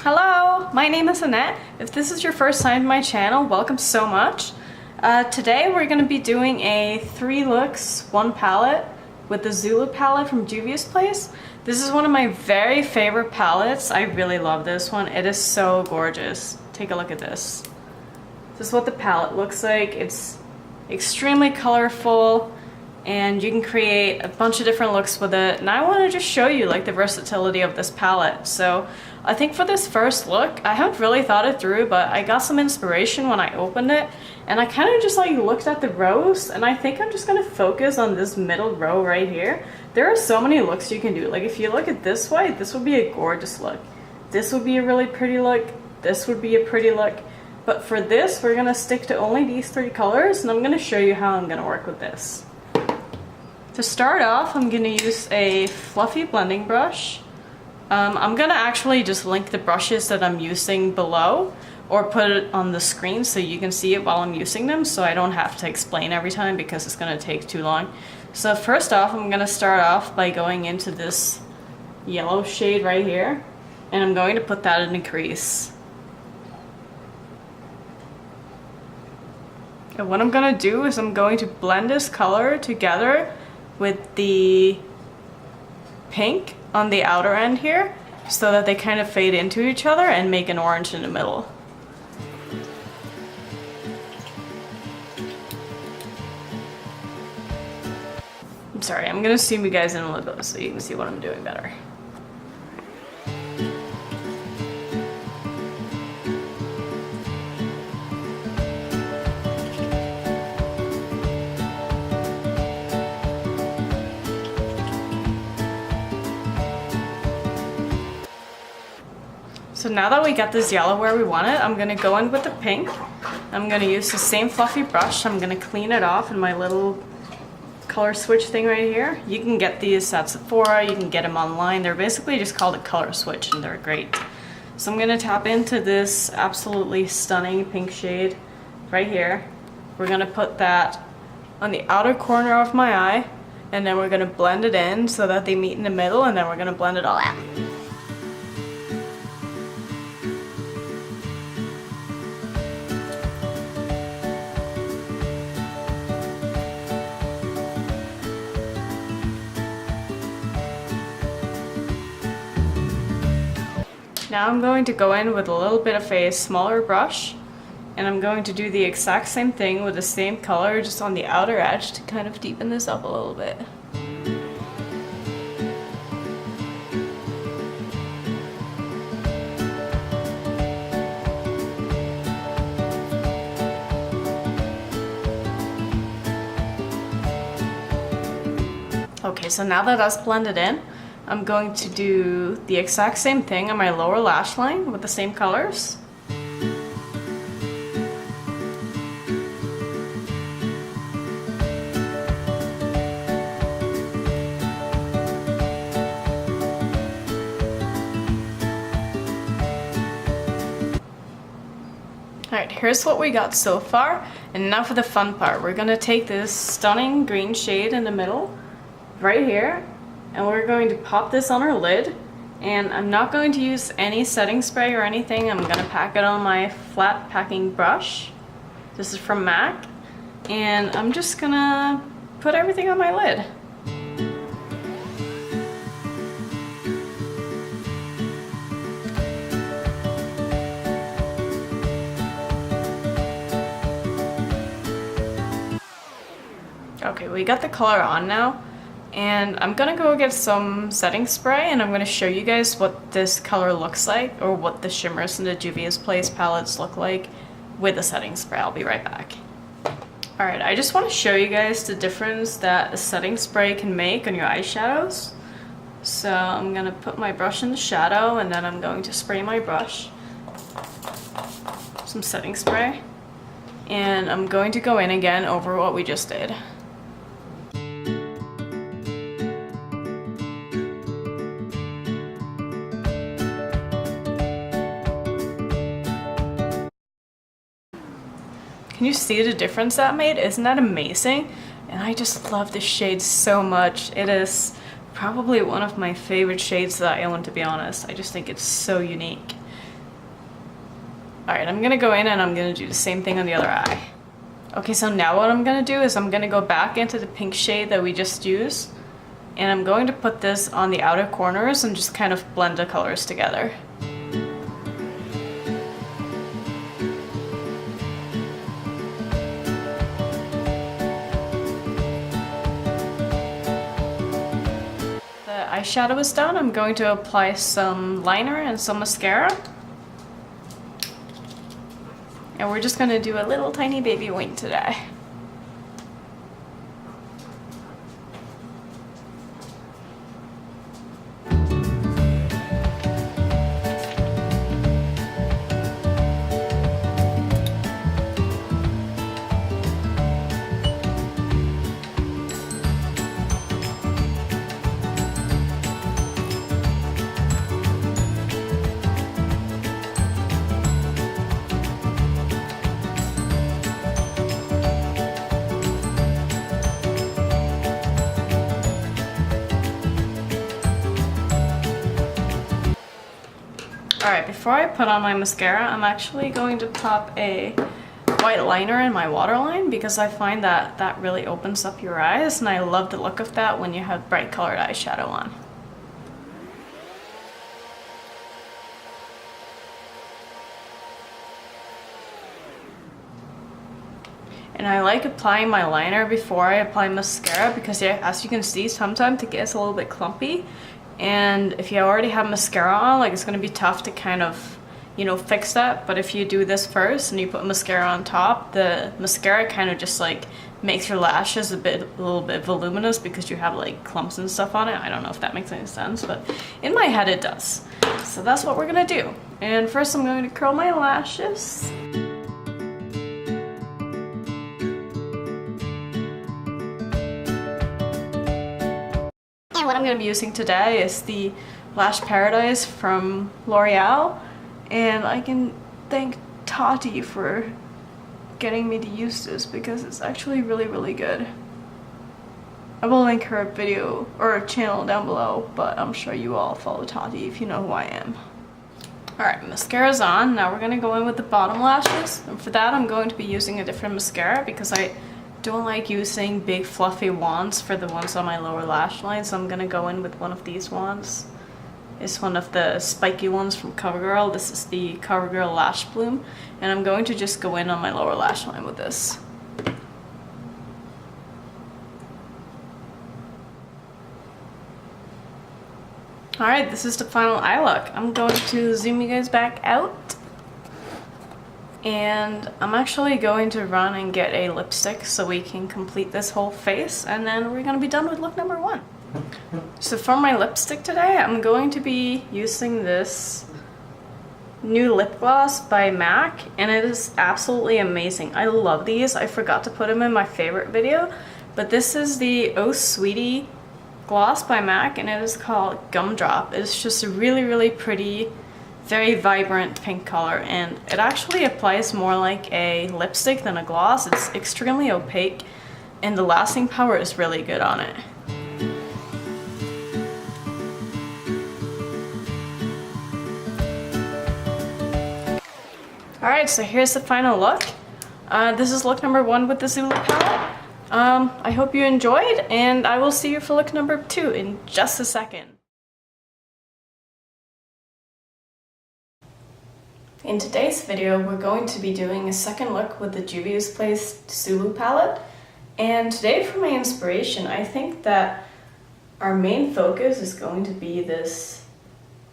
Hello, my name is Annette. If this is your first time to my channel, welcome so much. Today we're going to be doing a 3 looks, 1 palette with the Zulu palette from Juvias Place. This is one of my very favorite palettes. I really love this one. It is so gorgeous. Take a look at this. This is what the palette looks like. It's extremely colorful and you can create a bunch of different looks with it. And I want to just show you like the versatility of this palette. So I think for this first look, I haven't really thought it through, but I got some inspiration when I opened it. And I kind of just like looked at the rows and I think I'm just going to focus on this middle row right here. There are so many looks you can do. Like if you look at this way, this would be a gorgeous look. This would be a really pretty look. This would be a pretty look. But for this, we're going to stick to only these 3 colors and I'm going to show you how I'm going to work with this. To start off, I'm going to use a fluffy blending brush. I'm going to actually just link the brushes that I'm using below or put it on the screen so you can see it while I'm using them so I don't have to explain every time because it's going to take too long. So first off, I'm going to start off by going into this yellow shade right here and I'm going to put that in a crease. And what I'm going to do is I'm going to blend this color together with the pink on the outer end here so that they kind of fade into each other and make an orange in the middle. I'm sorry, I'm gonna zoom you guys in a little bit so you can see what I'm doing better. So now that we got this yellow where we want it, I'm going to go in with the pink. I'm going to use the same fluffy brush. I'm going to clean it off in my little color switch thing right here. You can get these at Sephora, you can get them online. They're basically just called a color switch and they're great. So I'm going to tap into this absolutely stunning pink shade right here. We're going to put that on the outer corner of my eye and then we're going to blend it in so that they meet in the middle and then we're going to blend it all out. Now I'm going to go in with a little bit of a smaller brush and I'm going to do the exact same thing with the same color just on the outer edge to kind of deepen this up a little bit. Okay, so now that that's blended in, I'm going to do the exact same thing on my lower lash line with the same colors. Alright, here's what we got so far, and now for the fun part. We're going to take this stunning green shade in the middle, right here, and we're going to pop this on our lid, and I'm not going to use any setting spray or anything. I'm going to pack it on my flat packing brush. This is from MAC, and I'm just gonna put everything on my lid. Okay, we got the color on now. And I'm gonna go get some setting spray and I'm gonna show you guys what this color looks like or what the shimmers in the Juvias Place palettes look like with the setting spray. I'll be right back. Alright, I just want to show you guys the difference that a setting spray can make on your eyeshadows. So I'm gonna put my brush in the shadow and then I'm going to spray my brush. Some setting spray. And I'm going to go in again over what we just did. Can you see the difference that made? Isn't that amazing? And I just love this shade so much. It is probably one of my favorite shades that I own, to be honest. I just think it's so unique. Alright, I'm gonna go in and I'm gonna do the same thing on the other eye. Okay, so now what I'm gonna do is I'm gonna go back into the pink shade that we just used, and I'm going to put this on the outer corners and just kind of blend the colors together. Eyeshadow is done. I'm going to apply some liner and some mascara. And we're just going to do a little tiny baby wing today. Alright, before I put on my mascara, I'm actually going to pop a white liner in my waterline because I find that that really opens up your eyes, and I love the look of that when you have bright colored eyeshadow on. And I like applying my liner before I apply mascara because, yeah, as you can see, sometimes it gets a little bit clumpy. And if you already have mascara on, like, it's going to be tough to kind of, you know, fix that. But if you do this first and you put mascara on top, the mascara kind of just like makes your lashes a little bit voluminous because you have like clumps and stuff on it. I don't know if that makes any sense, but in my head it does. So that's what we're gonna do. And first I'm going to curl my lashes. What I'm going to be using today is the Lash Paradise from L'Oreal, and I can thank Tati for getting me to use this because it's actually really good. I will link her video or channel down below, but I'm sure you all follow Tati if you know who I am. Alright, mascara's on. Now we're going to go in with the bottom lashes, and for that I'm going to be using a different mascara because I don't like using big fluffy wands for the ones on my lower lash line, so I'm gonna go in with one of these wands. It's one of the spiky ones from Covergirl. This is the Covergirl Lash Bloom, and I'm going to just go in on my lower lash line with this. Alright, this is the final eye look. I'm going to zoom you guys back out. And I'm actually going to run and get a lipstick so we can complete this whole face, and then we're going to be done with look number 1. So for my lipstick today, I'm going to be using this new lip gloss by MAC, and it is absolutely amazing. I love these. I forgot to put them in my favorite video, but this is the Oh Sweetie gloss by MAC, and it is called Gumdrop. It's just a really pretty, very vibrant pink color, and it actually applies more like a lipstick than a gloss. It's extremely opaque, and the lasting power is really good on it. Alright, so here's the final look. This is look number 1 with the Zulu palette. I hope you enjoyed, and I will see you for look number 2 in just a second. In today's video, we're going to be doing a second look with the Juvias Place Zulu palette. And today for my inspiration, I think that our main focus is going to be this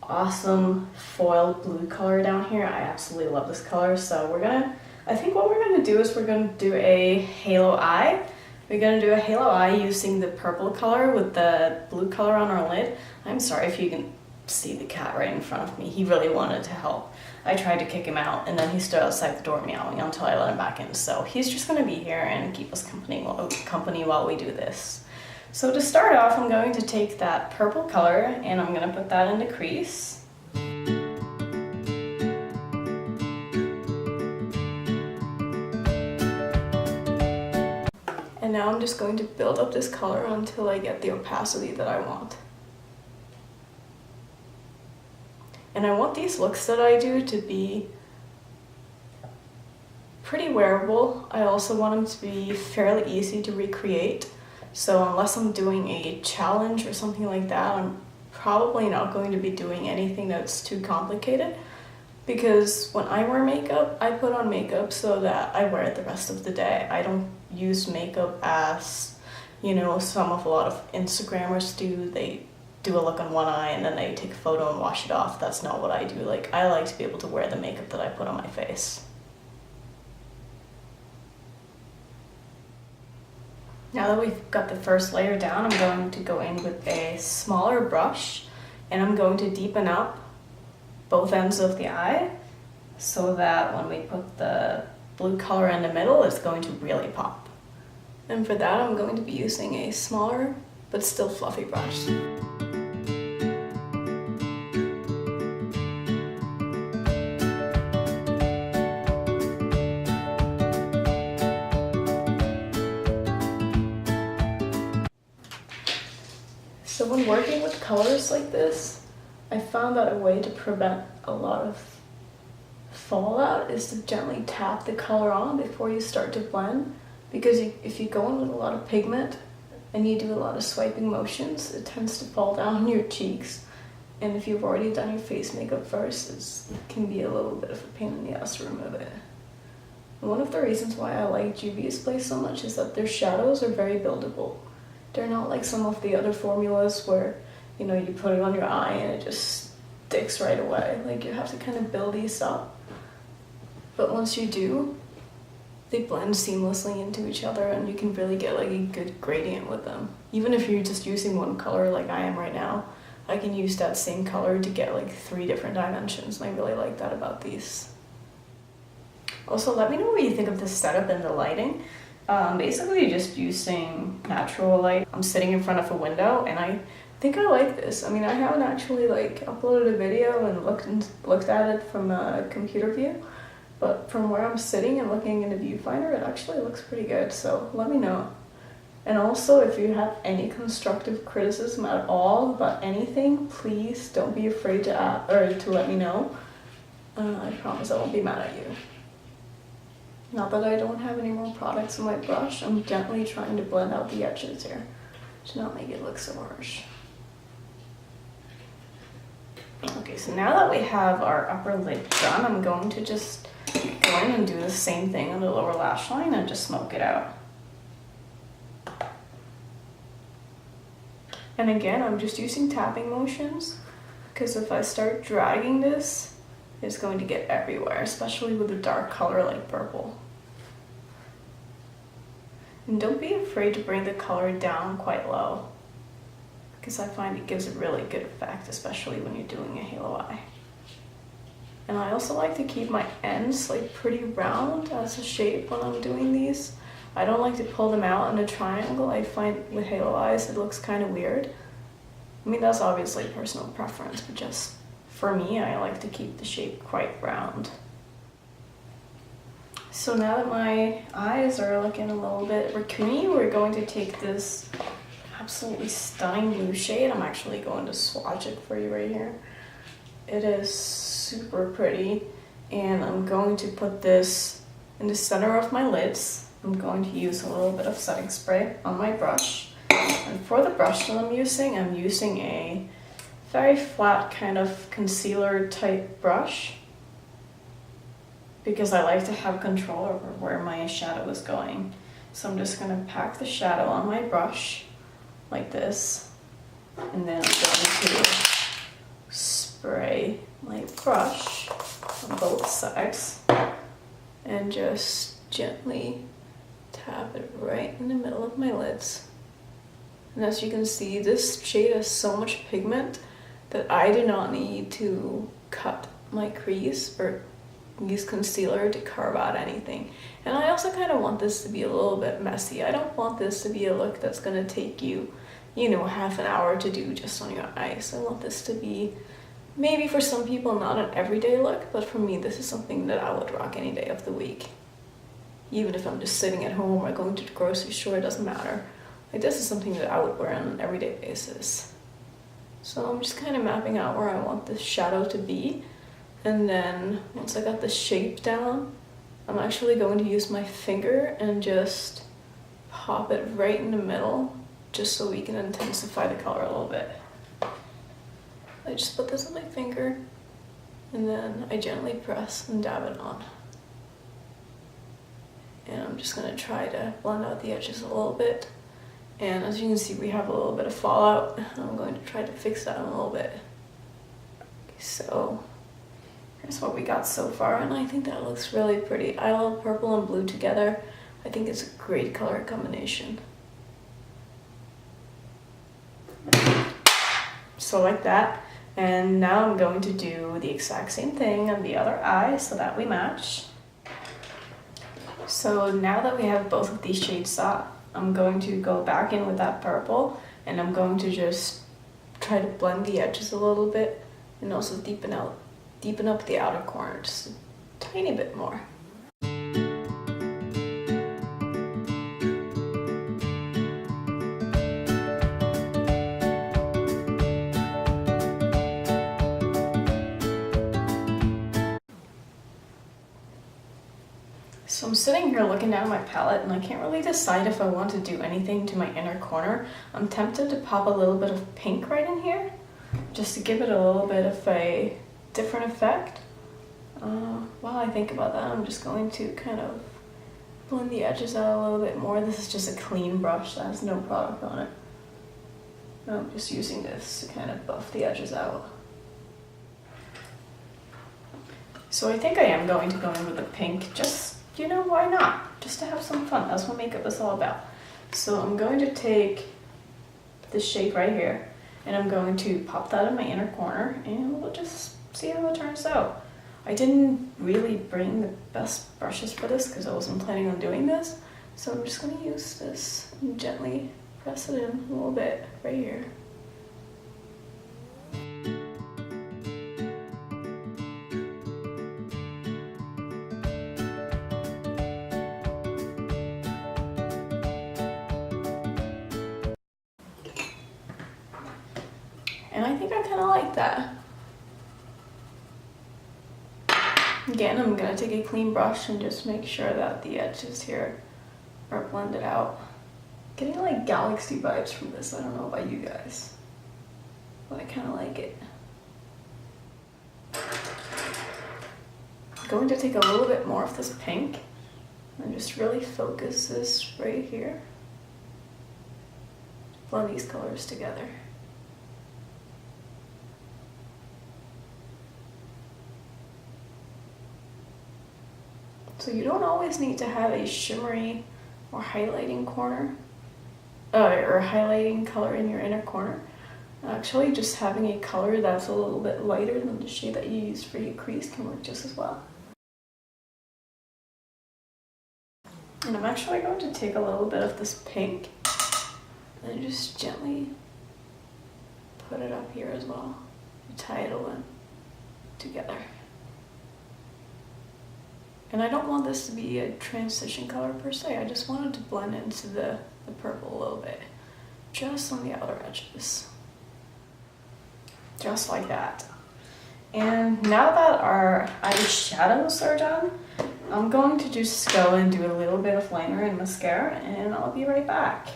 awesome foil blue color down here. I absolutely love this color, so I think what we're gonna do is we're gonna do a halo eye. We're gonna do a halo eye using the purple color with the blue color on our lid. I'm sorry if you can see the cat right in front of me. He really wanted to help. I tried to kick him out, and then he stood outside the door meowing until I let him back in. So he's just gonna be here and keep us company while we do this. So to start off, I'm going to take that purple color and I'm gonna put that in the crease. And now I'm just going to build up this color until I get the opacity that I want. And I want these looks that I do to be pretty wearable. I also want them to be fairly easy to recreate. So unless I'm doing a challenge or something like that, I'm probably not going to be doing anything that's too complicated. Because when I wear makeup, I put on makeup so that I wear it the rest of the day. I don't use makeup as, you know, a lot of Instagrammers do. They do a look on one eye and then they take a photo and wash it off. That's not what I do. Like, I like to be able to wear the makeup that I put on my face. Now that we've got the first layer down, I'm going to go in with a smaller brush and I'm going to deepen up both ends of the eye so that when we put the blue color in the middle, it's going to really pop. And for that, I'm going to be using a smaller but still fluffy brush. So when working with colors like this, I found that a way to prevent a lot of fallout is to gently tap the color on before you start to blend. Because if you go in with a lot of pigment and you do a lot of swiping motions, it tends to fall down your cheeks. And if you've already done your face makeup first, it can be a little bit of a pain in the ass to remove it. And one of the reasons why I like Juvias Place so much is that their shadows are very buildable. They're not like some of the other formulas where, you know, you put it on your eye and it just sticks right away. Like, you have to kind of build these up. But once you do, they blend seamlessly into each other and you can really get like a good gradient with them. Even if you're just using one color like I am right now, I can use that same color to get like 3 different dimensions, and I really like that about these. Also, let me know what you think of this setup and the lighting. Basically just using natural light. I'm sitting in front of a window and I think I like this. I mean, I haven't actually like uploaded a video and looked at it from a computer view, but from where I'm sitting and looking in the viewfinder, it actually looks pretty good, so let me know. And also, if you have any constructive criticism at all about anything, please don't be afraid to let me know. I promise I won't be mad at you. Not that I don't have any more products in my brush, I'm gently trying to blend out the edges here to not make it look so harsh. Okay, so now that we have our upper lid done, I'm going to just go in and do the same thing on the lower lash line and just smoke it out. And again, I'm just using tapping motions, because if I start dragging this, it's going to get everywhere, especially with a dark color like purple. And don't be afraid to bring the color down quite low, because I find it gives a really good effect, especially when you're doing a halo eye. And I also like to keep my ends like pretty round as a shape when I'm doing these. I don't like to pull them out in a triangle. I find with halo eyes it looks kind of weird. I mean, that's obviously personal preference, but just for me, I like to keep the shape quite round. So now that my eyes are looking a little bit raccoony, we're going to take this absolutely stunning blue shade. I'm actually going to swatch it for you right here. It is super pretty, and I'm going to put this in the center of my lids. I'm going to use a little bit of setting spray on my brush. And for the brush that I'm using a very flat kind of concealer type brush, because I like to have control over where my shadow is going. So I'm just going to pack the shadow on my brush like this, and then I'm going to spray my brush on both sides and just gently tap it right in the middle of my lids. And as you can see, this shade has so much pigment that I do not need to cut my crease or use concealer to carve out anything. And I also kind of want this to be a little bit messy. I don't want this to be a look that's going to take you, you know, half an hour to do just on your eyes. I want this to be, maybe for some people, not an everyday look, but for me, this is something that I would rock any day of the week. Even if I'm just sitting at home or going to the grocery store, it doesn't matter. Like, this is something that I would wear on an everyday basis. So I'm just kind of mapping out where I want this shadow to be. And then once I got the shape down, I'm actually going to use my finger and just pop it right in the middle, just so we can intensify the color a little bit. I just put this on my finger, and then I gently press and dab it on. And I'm just gonna try to blend out the edges a little bit. And as you can see, we have a little bit of fallout. I'm going to try to fix that in a little bit. So here's what we got so far, and I think that looks really pretty. I love purple and blue together. I think it's a great color combination. So like that. And now I'm going to do the exact same thing on the other eye so that we match. So now that we have both of these shades up, I'm going to go back in with that purple, and I'm going to just try to blend the edges a little bit and also deepen up the outer corner just a tiny bit more. So I'm sitting here looking down my palette, and I can't really decide if I want to do anything to my inner corner. I'm tempted to pop a little bit of pink right in here, just to give it a little bit of a different effect. While I think about that, I'm just going to kind of blend the edges out a little bit more. This is just a clean brush that has no product on it. I'm just using this to kind of buff the edges out. So I think I am going to go in with the pink, just, you know, why not? Just to have some fun. That's what makeup is all about. So I'm going to take this shade right here, and I'm going to pop that in my inner corner, and we'll just see how it turns out. I didn't really bring the best brushes for this because I wasn't planning on doing this, so I'm just going to use this and gently press it in a little bit right here. And I think I kind of like that. Again, I'm going to take a clean brush and just make sure that the edges here are blended out. Getting like galaxy vibes from this. I don't know about you guys, but I kind of like it. I'm going to take a little bit more of this pink and just really focus this right here. Blend these colors together. So you don't always need to have a shimmery or highlighting corner, or highlighting color in your inner corner. Actually, just having a color that's a little bit lighter than the shade that you used for your crease can work just as well. And I'm actually going to take a little bit of this pink and just gently put it up here as well. Tie it all in together. And I don't want this to be a transition color per se, I just wanted to blend into the purple a little bit, just on the outer edges. Just like that. And now that our eyeshadows are done, I'm going to just go and do a little bit of liner and mascara, and I'll be right back.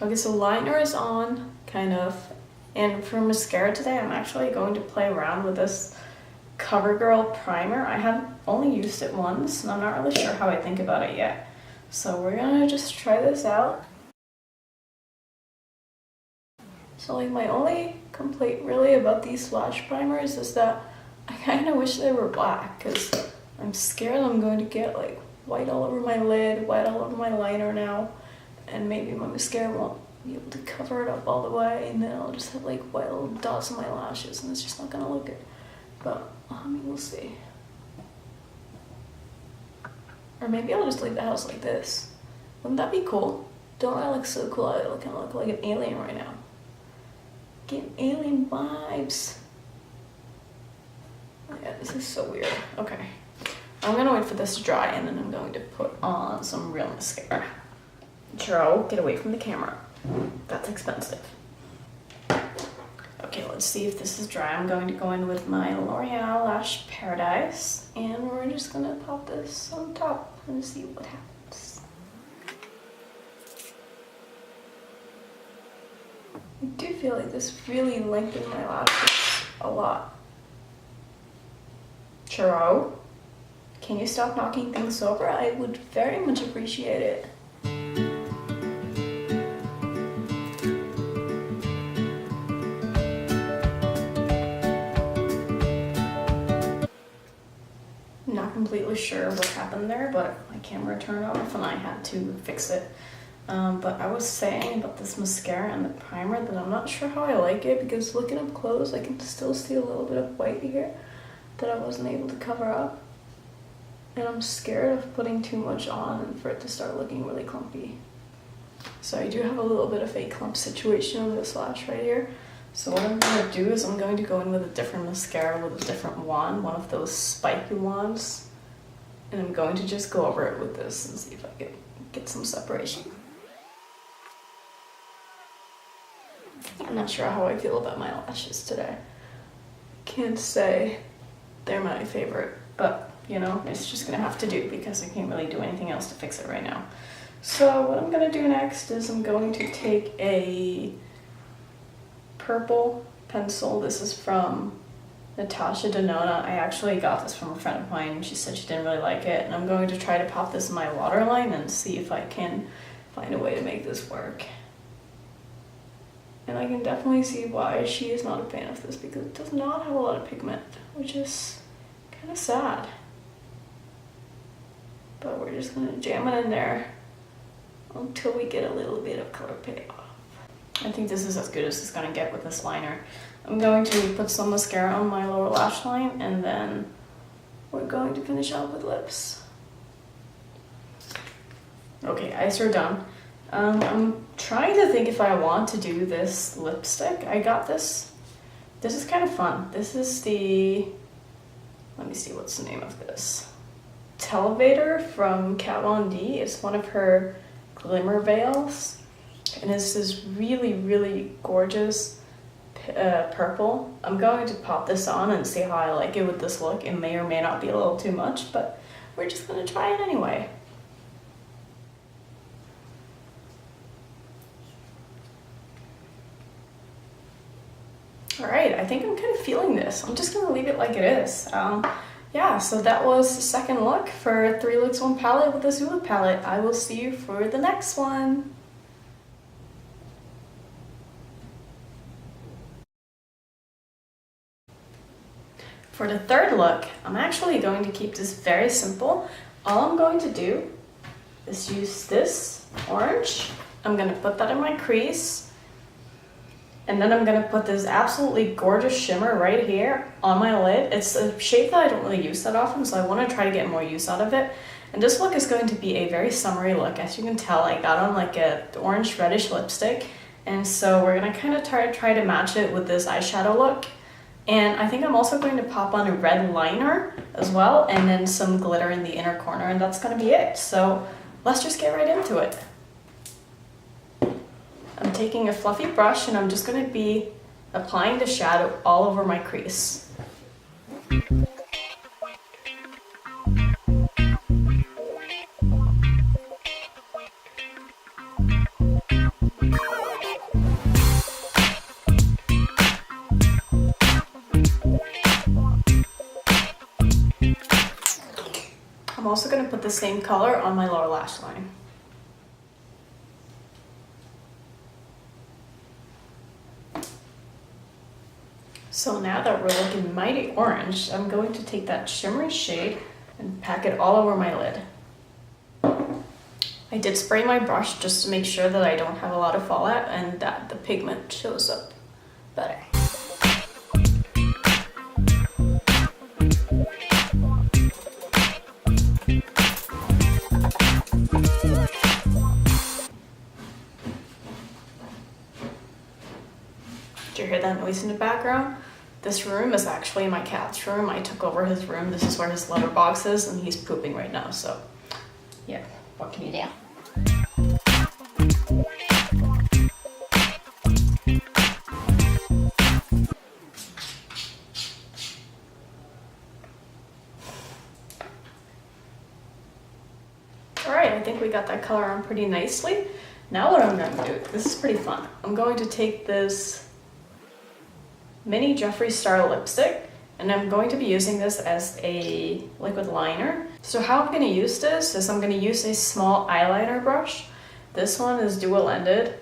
Okay, so liner is on, kind of, and for mascara today, I'm actually going to play around with this Covergirl primer. I have only used it once, and I'm not really sure how I think about it yet. So we're gonna just try this out. So like my only complaint really about these lash primers is that I kind of wish they were black, because I'm scared I'm going to get like white all over my lid, white all over my liner now, and maybe my mascara won't be able to cover it up all the way, and then I'll just have like white little dots on my lashes, and it's just not gonna look good. But I mean, we'll see. Or maybe I'll just leave the house like this. Wouldn't that be cool? Don't I look so cool? I look like an alien right now. Getting alien vibes. Oh yeah, this is so weird. Okay. I'm gonna wait for this to dry, and then I'm going to put on some real mascara. Joe, get away from the camera. That's expensive. Okay, let's let's see if this is dry. I'm going to go in with my Loreal Lash Paradise, and we're just gonna pop this on top and see what happens. I do feel like this really lengthened my lashes a lot. Churro, can you stop knocking things over? I would very much appreciate it. Not completely sure what happened there, but my camera turned off and I had to fix it. But I was saying about this mascara and the primer that I'm not sure how I like it, because looking up close I can still see a little bit of white here that I wasn't able to cover up. And I'm scared of putting too much on and for it to start looking really clumpy. So I do have a little bit of a clump situation on this lash right here. So what I'm going to do is I'm going to go in with a different mascara with a different wand, one of those spiky wands. And I'm going to just go over it with this and see if I can get some separation. I'm not sure how I feel about my lashes today. Can't say they're my favorite, but you know, it's just gonna have to do because I can't really do anything else to fix it right now. So what I'm gonna do next is I'm going to take a purple pencil. This is from Natasha Denona. I actually got this from a friend of mine. She said she didn't really like it, and I'm going to try to pop this in my waterline and see if I can find a way to make this work. And I can definitely see why she is not a fan of this, because it does not have a lot of pigment, which is kind of sad. But we're just gonna jam it in there until we get a little bit of color payoff. I think this is as good as it's gonna get with this liner. I'm going to put some mascara on my lower lash line, and then we're going to finish off with lips. Okay, eyes are done. I'm trying to think if I want to do this lipstick. I got this. This is kind of fun. This is the, let me see, what's the name of this? Televator from Kat Von D. It's one of her Glimmer veils. And it's this really, really gorgeous purple. I'm going to pop this on and see how I like it with this look. It may or may not be a little too much, but we're just going to try it anyway. Alright, I think I'm kind of feeling this. I'm just going to leave it like it is. Yeah, so that was the second look for 3 looks 1 palette with the Zulu palette. I will see you for the next one. For the third look, I'm actually going to keep this very simple. All I'm going to do is use this orange. I'm going to put that in my crease. And then I'm going to put this absolutely gorgeous shimmer right here on my lid. It's a shade that I don't really use that often, so I want to try to get more use out of it. And this look is going to be a very summery look. As you can tell, I got on like a orange reddish lipstick. And so we're going to kind of try to match it with this eyeshadow look. And I think I'm also going to pop on a red liner as well, and then some glitter in the inner corner, and that's going to be it. So let's just get right into it. I'm taking a fluffy brush and I'm just going to be applying the shadow all over my crease. I'm also going to put the same color on my lower lash line. So now that we're looking mighty orange, I'm going to take that shimmery shade and pack it all over my lid. I did spray my brush just to make sure that I don't have a lot of fallout and that the pigment shows up better. Did you hear that noise in the background? This room is actually my cat's room. I took over his room. This is where his litter box is, and he's pooping right now, so yeah, what can you do? I think we got that color on pretty nicely. Now what I'm going to do, this is pretty fun. I'm going to take this mini Jeffree Star lipstick, and I'm going to be using this as a liquid liner. So how I'm going to use this is I'm going to use a small eyeliner brush. This one is dual-ended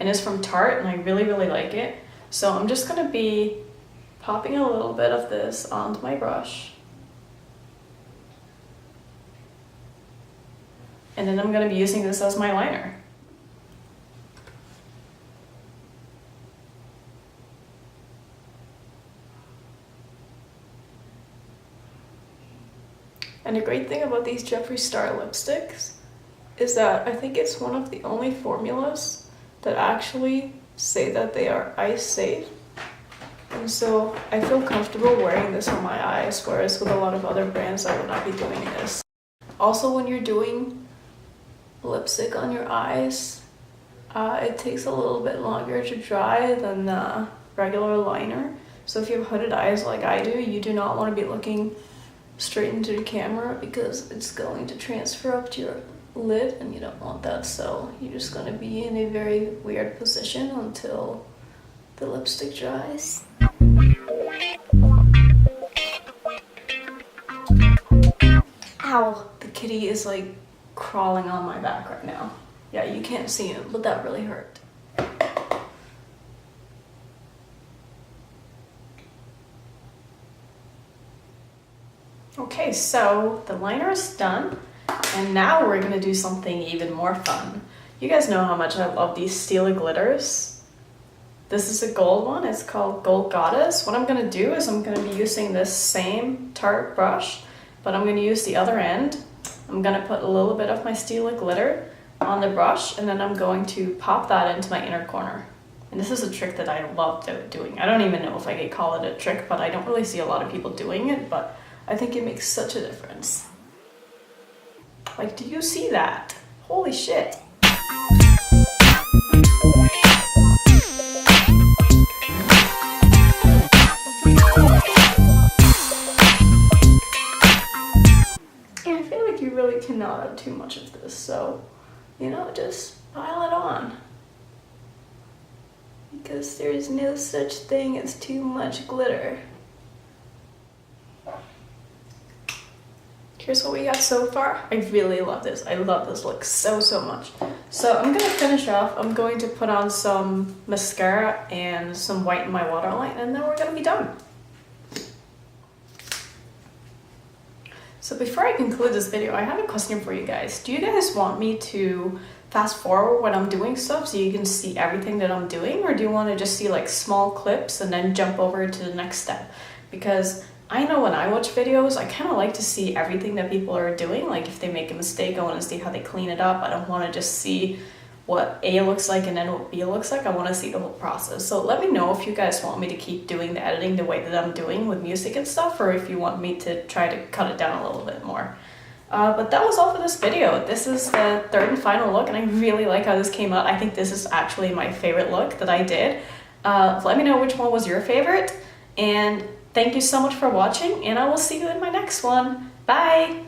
and it's from Tarte, and I really like it. So I'm just going to be popping a little bit of this onto my brush. And then I'm going to be using this as my liner. And the great thing about these Jeffree Star lipsticks is that I think it's one of the only formulas that actually say that they are ice safe. And so I feel comfortable wearing this on my eyes, whereas with a lot of other brands I would not be doing this. Also, when you're doing lipstick on your eyes, it takes a little bit longer to dry than the regular liner. So if you have hooded eyes like I do, you do not want to be looking straight into the camera because it's going to transfer up to your lid and you don't want that. So you're just going to be in a very weird position until the lipstick dries. Ow! The kitty is like crawling on my back right now. Yeah, you can't see him, but that really hurt. Okay, so the liner is done, and now we're gonna do something even more fun. You guys know how much I love these steely glitters. This is a gold one, it's called Gold Goddess. What I'm gonna do is I'm gonna be using this same Tarte brush, but I'm gonna use the other end. I'm gonna put a little bit of my steely glitter on the brush, and then I'm going to pop that into my inner corner. And this is a trick that I love doing. I don't even know if I could call it a trick, but I don't really see a lot of people doing it, but I think it makes such a difference. Like, do you see that? Holy shit. And I feel like you really cannot have too much of this, so, you know, just pile it on. Because there's no such thing as too much glitter. Here's what we got so far. I really love this. I love this look so much. So I'm gonna finish off. I'm going to put on some mascara and some white in my waterline, and then we're gonna be done. So before I conclude this video, I have a question for you guys. Do you guys want me to fast forward when I'm doing stuff so you can see everything that I'm doing, or do you want to just see like small clips and then jump over to the next step? Because I know when I watch videos, I kind of like to see everything that people are doing. Like if they make a mistake, I want to see how they clean it up. I don't want to just see what A looks like and then what B looks like. I want to see the whole process. So let me know if you guys want me to keep doing the editing the way that I'm doing with music and stuff, or if you want me to try to cut it down a little bit more. But that was all for this video. This is the third and final look, and I really like how this came out. I think this is actually my favorite look that I did. Let me know which one was your favorite, and thank you so much for watching, and I will see you in my next one. Bye!